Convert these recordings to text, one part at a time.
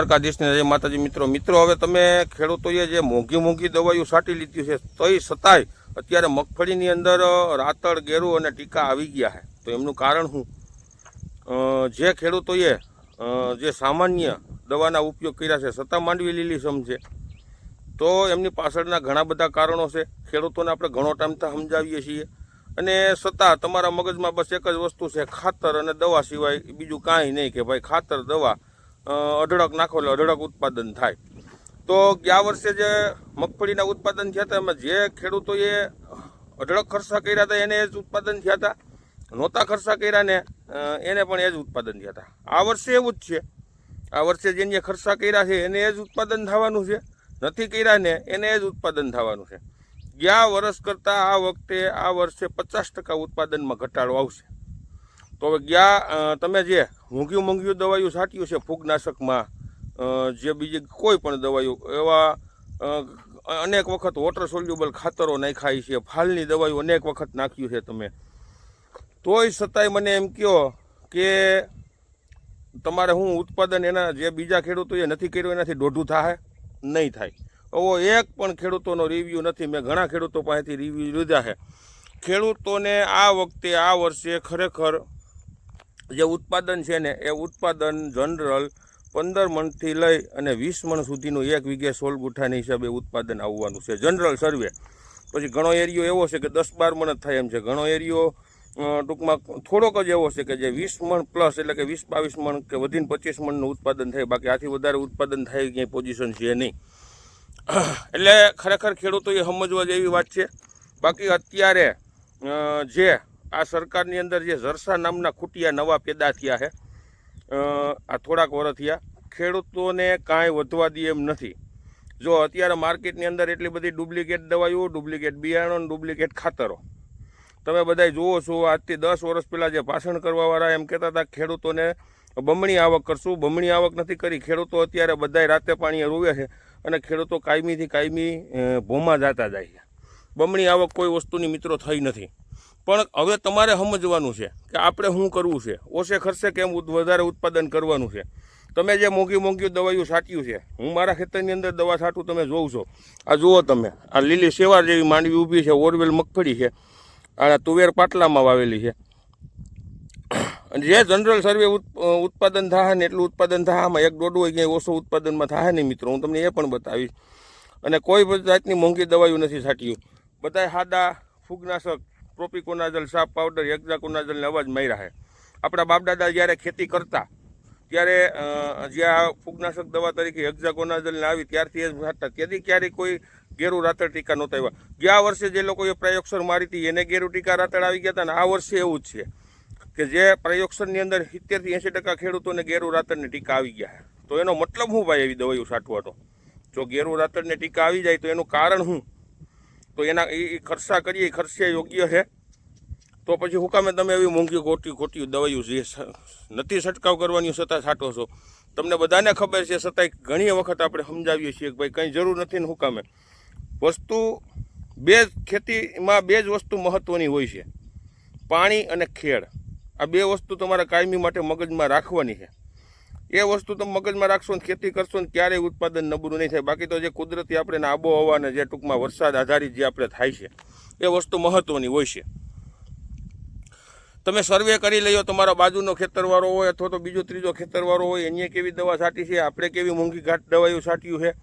દ્વારકાધીશને જય માતાજી મિત્રો હવે તમે ખેડૂતોએ જે મોંઘી દવાઈઓ છાંટી લીધી છે તોય છતાંય અત્યારે મગફળીની અંદર રાતળ ગેરું અને ટીકા આવી ગયા છે તો એમનું કારણ શું? જે ખેડૂતોએ જે સામાન્ય દવાના ઉપયોગ કર્યા છે છતાં માંડવી લીલીછમ છે તો એમની પાછળના ઘણા બધા કારણો છે. ખેડૂતોને આપણે ઘણો ટાઈમથી સમજાવીએ છીએ અને છતાં તમારા મગજમાં બસ એક જ વસ્તુ છે, ખાતર અને દવા સિવાય બીજું કાંઈ નહીં કે ભાઈ ખાતર દવા અઢળક નાખો એટલે અઢળક ઉત્પાદન થાય. તો ગયા વર્ષે જે મગફળીના ઉત્પાદન થયા હતા એમાં જે ખેડૂતોએ અઢળક ખર્ચા કર્યા હતા એને જ ઉત્પાદન થયા હતા, નહોતા ખર્ચા કર્યા ને એને પણ એ જ ઉત્પાદન થયા હતા. આ વર્ષે એવું જ છે. આ વર્ષે જેને ખર્ચા કર્યા છે એને એ જ ઉત્પાદન થવાનું છે, નથી કર્યા ને એને એ જ ઉત્પાદન થવાનું છે. ગયા વર્ષ કરતાં આ વર્ષે 50% ઉત્પાદનમાં ઘટાડો આવશે. તો હવે તમે જે મોંઘી દવાઈઓ છાંટ્યું છે ફૂગનાશકમાં, જે બીજી કોઈ પણ દવાઈઓ એવા અનેક વખત વોટર સોલ્યુબલ ખાતરો નાખ્યા છે, ફાલની દવાઈઓ અનેક વખત નાખ્યું છે તમે, તોય છતાંય મને એમ કહો કે તમારે હું ઉત્પાદન એના જે બીજા ખેડૂતોએ નથી કર્યું એનાથી દોઢું થાય નહીં થાય. એવો એક પણ ખેડૂતોનો રિવ્યૂ નથી. મેં ઘણા ખેડૂતો પાસેથી રિવ્યૂ લીધા છે. ખેડૂતોને આ વર્ષે ખરેખર જે ઉત્પાદન છે ને એ ઉત્પાદન જનરલ 15 મણથી લઈ અને 20 મણ સુધીનું 1 વીઘે 16 ગુઠાના હિસાબે ઉત્પાદન આવવાનું છે જનરલ સર્વે. પછી ઘણો એરિયો એવો છે કે 10-12 મણ જ થાય એમ છે, ઘણો એરિયો ટૂંકમાં થોડોક જ એવો છે કે જે 20 મણ પ્લસ એટલે કે 20-22 મણ કે વધીને 25 મણનું ઉત્પાદન થાય. બાકી આથી વધારે ઉત્પાદન થાય ક્યાંય પોઝિશન છે નહીં. એટલે ખરેખર ખેડૂતોએ સમજવા જેવી વાત છે. બાકી અત્યારે જે આ સરકારની અંદર જે જરસા નામના ખૂટિયા નવા પેદા થયા છે, આ થોડાક વર્ષ થયા, ખેડૂતોને કાંઈ વધવા દે એમ નથી. જો અત્યારે માર્કેટની અંદર એટલી બધી ડુપ્લિકેટ દવાઈઓ, ડુપ્લિકેટ બિયારણો, ડુપ્લિકેટ ખાતરો તમે બધા જુઓ છો. આજથી 10 વર્ષ પહેલાં જે ભાષણ કરવાવાળા એમ કહેતા હતા ખેડૂતોને બમણી આવક કરશું, બમણી આવક નથી કરી. ખેડૂતો અત્યારે બધાય રાતે પાણીએ રોવે છે અને ખેડૂતો કાયમી ભોમાં જતા જાય છે. બમણી આવક કોઈ વસ્તુની મિત્રો થઈ નથી. પણ હવે તમારે સમજવાનું છે કે આપણે શું કરવું છે, ઓછે ખર્ચે કેમ વધારે ઉત્પાદન કરવાનું છે. તમે જે મોંઘી દવાઈઓ છાંટ્યું છે, હું મારા ખેતરની અંદર દવા છાંટું તમે જોઉં છો. આ જુઓ તમે, આ લીલી સેવાર જેવી માંડવી ઊભી છે, ઓરવેલ મગફળી છે, આ તુવેર પાટલામાં વાવેલી છે. જે જનરલ સર્વે ઉત્પાદન થાય ને એટલું ઉત્પાદન થાય, આમાં 1-1.5 હોય ક્યાંય ઓછો ઉત્પાદનમાં થાય નહીં મિત્રો. હું તમને એ પણ બતાવીશ. અને કોઈ પણ જાતની મોંઘી દવાઈઓ નથી છાંટ્યું. બધાય સાદા ફૂગનાશક, પ્રોપિકોનાઝલ, સાપ પાવડર, હેક્ઝાકોનાઝલને અવાજ માર્યા છે. આપણા બાપદાદા જ્યારે ખેતી કરતા ત્યારે જે આ ફૂગનાશક દવા તરીકે હેક્ઝાકોનાઝલને આવી ત્યારથી એ છાંટતા. તેથી ક્યારેય કોઈ ગેરું રાતળ ટીકા નહોતા આવ્યા. ગયા વર્ષે જે લોકોએ પ્રયોગસર મારી હતી એને ગેરું ટીકા રાતળ આવી ગયા હતા. ને આ વર્ષે એવું જ છે કે જે પ્રયોગસરની અંદર 70થી 80% ખેડૂતોને ગેરું રાતળને ટીકા આવી ગયા છે. તો એનો મતલબ શું ભાઈ એવી દવાઈઓ છાંટવાનો? જો ગેરું રાતળને ટીકા આવી જાય તો એનું કારણ શું? તો એના એ ખર્ચા કરીએ, એ ખર્ચે યોગ્ય છે. તો પછી હું કામે તમે એવી મોંઘી ખોટી દવાઈઓ જે નથી છંટકાવ કરવાની છતાં છાંટો છો? તમને બધાને ખબર છે, છતાંય ઘણી વખત આપણે સમજાવીએ છીએ કે ભાઈ કંઈ જરૂર નથી ને હું કામે. ખેતીમાં બે જ વસ્તુ મહત્ત્વની હોય છે, પાણી અને ખેડ. આ બે વસ્તુ તમારા કાયમી માટે મગજમાં રાખવાની છે. એ વસ્તુ તમે મગજમાં રાખશો ને ખેતી કરશો ને ક્યારેય ઉત્પાદન નબળું નહીં થાય. બાકી તો જે કુદરતી આપણે આબોહવાને જે ટૂંકમાં વરસાદ આધારિત જે આપણે થાય છે એ વસ્તુ મહત્ત્વની હોય છે. તમે સર્વે કરી લ્યો, તમારા બાજુનો ખેતરવાળો હોય અથવા તો બીજો ત્રીજો ખેતરવાળો હોય, એની કેવી દવા છાંટી છે, આપણે કેવી મોંઘી ઘાટ દવાઈઓ છાંટ્યું છે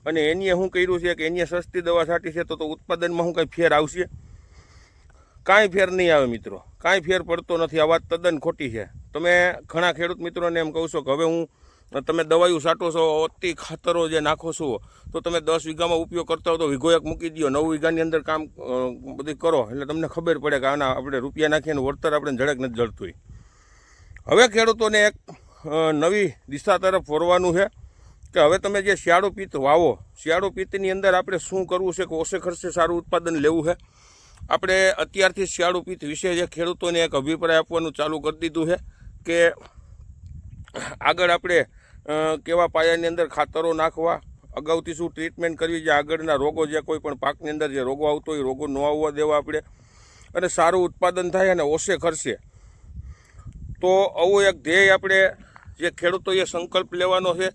અને એની શું કર્યું છે કે એની સસ્તી દવા છાંટી છે, તો ઉત્પાદનમાં શું કંઈ ફેર આવશે? કાંઈ ફેર નહીં આવે મિત્રો, કાંઈ ફેર પડતો નથી. આ વાત તદ્દન ખોટી છે. તમે ઘણા ખેડૂત મિત્રોને એમ કહું છો કે હવે તમે દવાઈઓ છાંટો છો, અતિ ખાતરો જે નાખો છો, તો તમે 10 વીઘામાં ઉપયોગ કરતા હો તો વીઘો એક મૂકી દો, 9 વીઘાની અંદર કામ બધી કરો, એટલે તમને ખબર પડે કે આના આપણે રૂપિયા નાખીને વળતર આપણે ઝડક નથી જળતું. હવે ખેડૂતોને એક નવી દિશા તરફ વળવાનું છે કે હવે તમે જે શિયાળુ પિત્ત વાવો, શિયાળુ પિત્તની અંદર આપણે શું કરવું છે કે ઓછે ખર્ચે સારું ઉત્પાદન લેવું છે. આપણે અત્યારથી શિયાળુ પિત્ત વિશે જે ખેડૂતોને એક અભિપ્રાય આપવાનું ચાલુ કરી દીધું છે કે આગળ આપણે કેવા પાયાની અંદર ખાતરો નાખવા, અગાઉથી શું ટ્રીટમેન્ટ કરવી, જે આગળના રોગો જે કોઈ પણ પાકની અંદર જે રોગો આવતો હોય એ રોગો ન આવવા દેવા આપણે, અને સારું ઉત્પાદન થાય અને ઓછે ખર્ચે. તો આવું એક ધ્યેય આપણે જે ખેડૂતોએ સંકલ્પ લેવાનો છે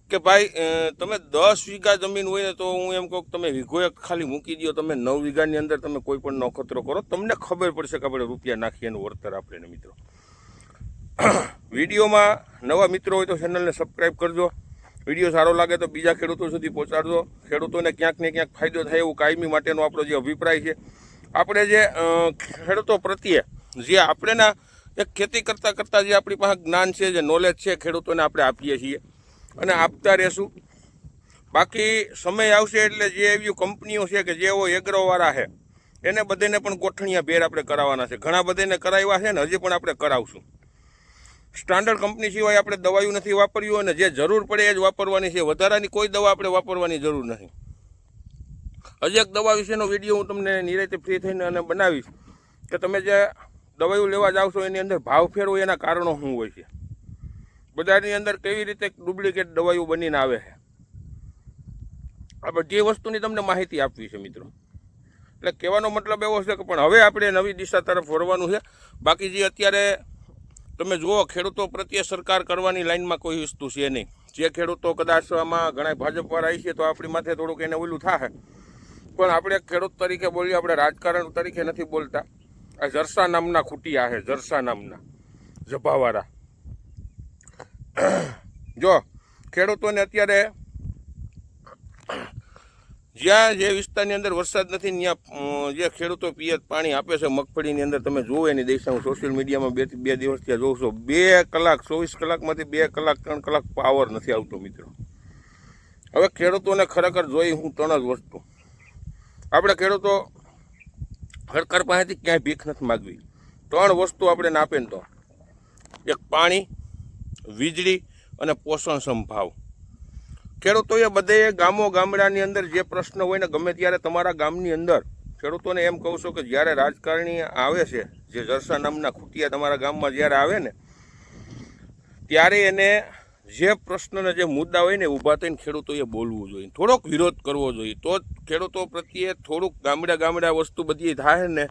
કે ભાઈ તમે 10 વીઘા જમીન હોય ને તો હું એમ કહું કે તમે વીઘો એક ખાલી મૂકી દો, તમે 9 વીઘાની અંદર તમે કોઈ પણ નોખતરો કરો, તમને ખબર પડશે કે આપણે રૂપિયા નાખીએ એનું વળતર આપણે ને મિત્રો. વિડીયોમાં નવા મિત્રો હોય તો ચેનલને સબસ્ક્રાઈબ કરજો. વિડીયો સારો લાગે તો બીજા ખેડૂતો સુધી પહોંચાડજો. ખેડૂતોને ક્યાંક ને ક્યાંક ફાયદો થાય એવું કાયમી માટેનો આપણો જે અભિપ્રાય છે. આપણે જે ખેડૂતો પ્રત્યે જે આપણેના એક ખેતી કરતાં જે આપણી પાસે જ્ઞાન છે, જે નોલેજ છે, ખેડૂતોને આપણે આપીએ છીએ અને આપતા રહેશું. બાકી સમય આવશે એટલે જે એવી કંપનીઓ છે કે જેઓ એગ્રોવાળા છે એને બધાને પણ ગોઠણિયા ભેર આપણે કરાવવાના છે. ઘણા બધાને કરાવ્યા છે ને હજી પણ આપણે કરાવશું. સ્ટાન્ડર્ડ કંપની સિવાય આપણે દવાઓ નથી વાપર્યું અને જે જરૂર પડે એ જ વાપરવાની છે. વધારાની કોઈ દવા આપણે વાપરવાની જરૂર નથી. હજી એક દવા વિશેનો વિડીયો હું તમને નિરાંતે ફ્રી થઈને અને બનાવીશ કે તમે જે દવાઓ લેવા જાવ છો એની અંદર ભાવ ફેર હોય એના કારણો શું હોય છે, બજારની અંદર કેવી રીતે ડુપ્લિકેટ દવાઓ બનીને આવે છે. આ બધી વસ્તુની તમને માહિતી આપવી છે મિત્રો. એટલે કહેવાનો મતલબ એવો છે કે પણ હવે આપણે નવી દિશા તરફ વળવાનું છે. બાકી જે અત્યારે તમે જુઓ ખેડૂતો પ્રત્યે સરકાર કરવાની લાઈનમાં કોઈ વસ્તુ છે નહીં. જે ખેડૂતો કદાચ આમાં ઘણા ભાજપવાળા આવી છે તો આપણી માથે થોડુંક એને ઓલું થાય, પણ આપણે ખેડૂત તરીકે બોલીએ, આપણે રાજકારણ તરીકે નથી બોલતા. આ જરસા નામના ખૂટિયા છે, જરસા નામના જભાવાળા. જો ખેડૂતોને અત્યારે જ્યાં જે વિસ્તારની અંદર વરસાદ નથી ત્યાં જે ખેડૂતો પિયત પાણી આપે છે મગફળીની અંદર, તમે જુઓ એની દિશા હું સોશિયલ મીડિયામાં બે દિવસ ત્યાં જોઉં છું. 2 કલાક 24 કલાકમાંથી 2 કલાક 3 કલાક પાવર નથી આવતો મિત્રો. હવે ખેડૂતોને ખરેખર જોઈ હું 3 જ વસ્તુ. આપણે ખેડૂતો સરકાર પાસેથી ક્યાંય ભીખ નથી માગવી. 3 વસ્તુ આપણે ના આપે ને તો એક પાણી, વીજળી અને પોષણક્ષમ ભાવ. ખેડૂતોએ બધે ગામડાની અંદર જે પ્રશ્ન હોય ને ગમે ત્યારે તમારા ગામની અંદર ખેડૂતોને એમ કહું છું કે જ્યારે રાજકારણી આવે છે, જે જરસા નામના ખૂટિયા તમારા ગામમાં જ્યારે આવે ને ત્યારે એને જે પ્રશ્નને જે મુદ્દા હોય ને ઊભા થઈને ખેડૂતોએ બોલવું જોઈએ, થોડોક વિરોધ કરવો જોઈએ. તો જ ખેડૂતો પ્રત્યે થોડુંક ગામડા વસ્તુ બધી થાય ને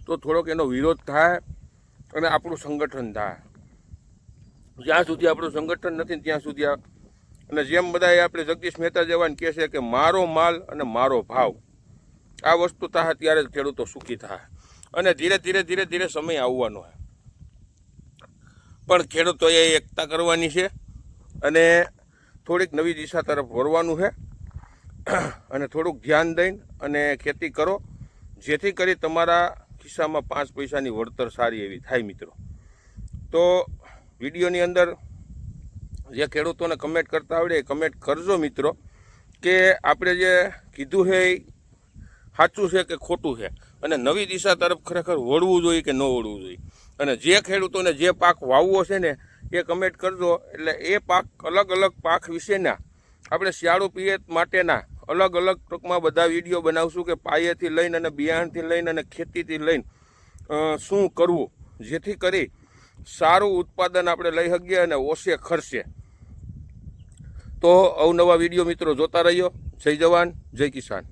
તો થોડોક એનો વિરોધ થાય અને આપણું સંગઠન થાય. જ્યાં સુધી આપણું સંગઠન નથી ત્યાં સુધી અને જેમ બધાએ આપણે જગદીશ મહેતા જેવાને કહે છે કે મારો માલ અને મારો ભાવ, આ વસ્તુ થાય ત્યારે જ ખેડૂતો સુખી થાય. અને ધીરે ધીરે સમય આવવાનો છે, પણ ખેડૂતોએ એકતા કરવાની છે અને થોડીક નવી દિશા તરફ વળવાનું છે અને થોડુંક ધ્યાન દઈને અને ખેતી કરો, જેથી કરી તમારા ખિસ્સામાં 5 પૈસાની વળતર સારી એવી થાય મિત્રો. તો વિડીયોની અંદર જે ખેડૂતોને કમેન્ટ કરતા આવડે એ કમેન્ટ કરજો મિત્રો કે આપણે જે કીધું છે એ સાચું છે કે ખોટું છે અને નવી દિશા તરફ ખરેખર વળવું જોઈએ કે ન વળવું જોઈએ. અને જે ખેડૂતોને જે પાક વાવવો છે ને એ કમેન્ટ કરજો. એટલે એ પાક અલગ પાક વિશેના આપણે શિયાળુ પિયત માટેના અલગ ટૂંકમાં બધા વિડીયો બનાવશું કે પાયેથી લઈને અને બિયારણથી લઈને અને ખેતીથી લઈને શું કરવું, જેથી કરી સારું ઉત્પાદન આપણે લઈ શકીએ અને ઓછે ખર્ચે. તો અવનવા વિડીયો મિત્રો જોતા રહીયો. જય જવાન, જય કિસાન.